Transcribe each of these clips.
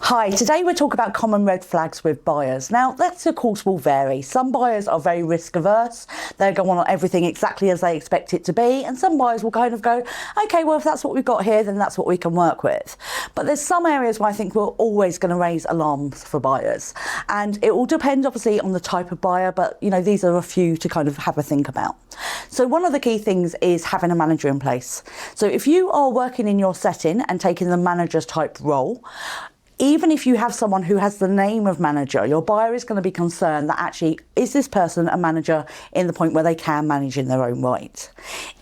Hi, today we're talking about common red flags with buyers. Now, that of course will vary. Some buyers are very risk averse. They go on everything exactly as they expect it to be. And some buyers will kind of go, okay, well, if that's what we've got here, then that's what we can work with. But there's some areas where I think we're always going to raise alarms for buyers. And it will depend obviously on the type of buyer, but these are a few to kind of have a think about. So one of the key things is having a manager in place. So if you are working in your setting and taking the manager's type role, even if you have someone who has the name of manager, your buyer is going to be concerned that actually, is this person a manager in the point where they can manage in their own right?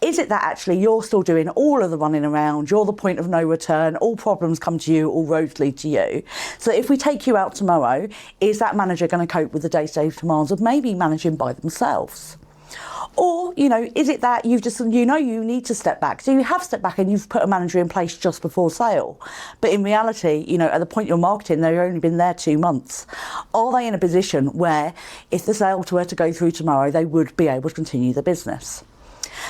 Is it that actually you're still doing all of the running around, you're the point of no return, all problems come to you, all roads lead to you? So if we take you out tomorrow, is that manager going to cope with the day-to-day demands of maybe managing by themselves? Or, is it that you've just, you need to step back. So you have stepped back and you've put a manager in place just before sale. But in reality, at the point you're marketing, they've only been there 2 months. Are they in a position where if the sale were to go through tomorrow, they would be able to continue the business?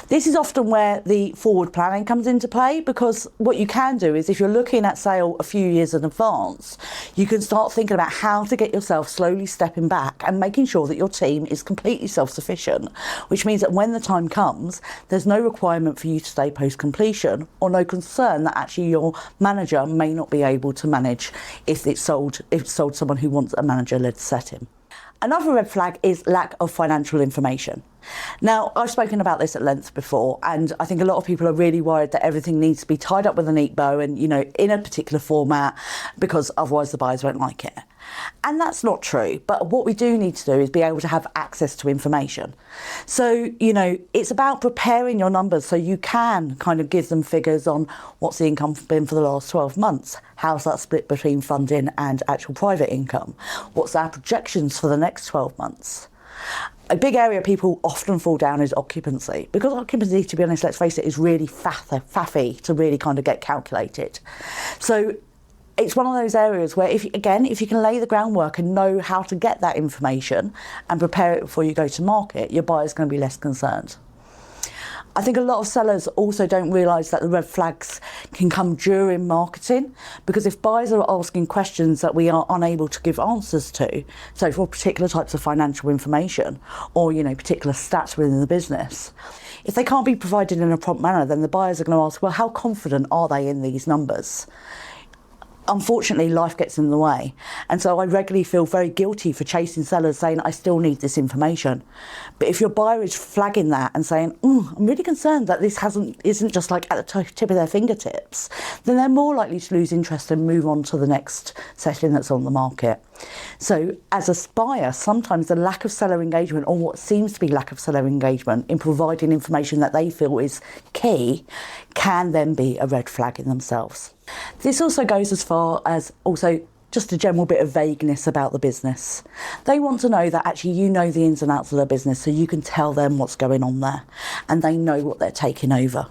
This is often where the forward planning comes into play, because what you can do is if you're looking at sale a few years in advance, you can start thinking about how to get yourself slowly stepping back and making sure that your team is completely self-sufficient, which means that when the time comes, there's no requirement for you to stay post-completion or no concern that actually your manager may not be able to manage if it's sold someone who wants a manager-led setting. Another red flag is lack of financial information. Now, I've spoken about this at length before, and I think a lot of people are really worried that everything needs to be tied up with a neat bow and, in a particular format, because otherwise the buyers won't like it. And that's not true. But what we do need to do is be able to have access to information. So, it's about preparing your numbers so you can kind of give them figures on what's the income been for the last 12 months. How's that split between funding and actual private income? What's our projections for the next 12 months? A big area people often fall down is occupancy, because occupancy, to be honest, let's face it, is really faffy to really kind of get calculated. So it's one of those areas where if you can lay the groundwork and know how to get that information and prepare it before you go to market, your buyer's going to be less concerned. I think a lot of sellers also don't realise that the red flags can come during marketing, because if buyers are asking questions that we are unable to give answers to, so for particular types of financial information or, particular stats within the business, if they can't be provided in a prompt manner, then the buyers are going to ask, well, how confident are they in these numbers? Unfortunately, life gets in the way. And so I regularly feel very guilty for chasing sellers saying, I still need this information. But if your buyer is flagging that and saying, I'm really concerned that this isn't just like at the tip of their fingertips, then they're more likely to lose interest and move on to the next setting that's on the market. So as a buyer, sometimes the lack of seller engagement, or what seems to be lack of seller engagement in providing information that they feel is key, can then be a red flag in themselves. This also goes as far as also just a general bit of vagueness about the business. They want to know that actually you know the ins and outs of their business, so you can tell them what's going on there and they know what they're taking over.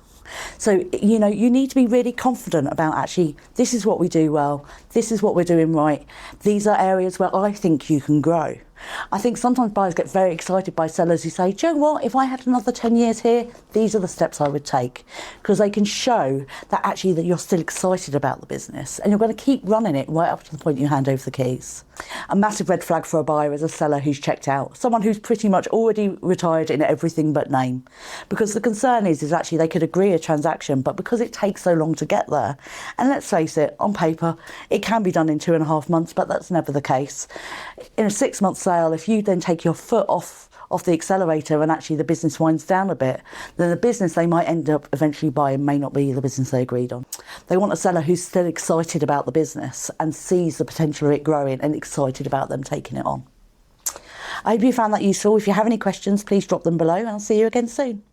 So, you need to be really confident about actually, this is what we do well, this is what we're doing right, these are areas where I think you can grow. I think sometimes buyers get very excited by sellers who say, do you know what, if I had another 10 years here, these are the steps I would take. Because they can show that actually that you're still excited about the business and you're going to keep running it right up to the point you hand over the keys. A massive red flag for a buyer is a seller who's checked out, someone who's pretty much already retired in everything but name. Because the concern is actually they could agree a transaction, but because it takes so long to get there, and let's face it, on paper, it can be done in 2.5 months, but that's never the case. In a 6-month sale, if you then take your foot off the accelerator and actually the business winds down a bit, then the business they might end up eventually buying may not be the business they agreed on. They want a seller who's still excited about the business and sees the potential of it growing and excited about them taking it on. I hope you found that useful. If you have any questions, please drop them below and I'll see you again soon.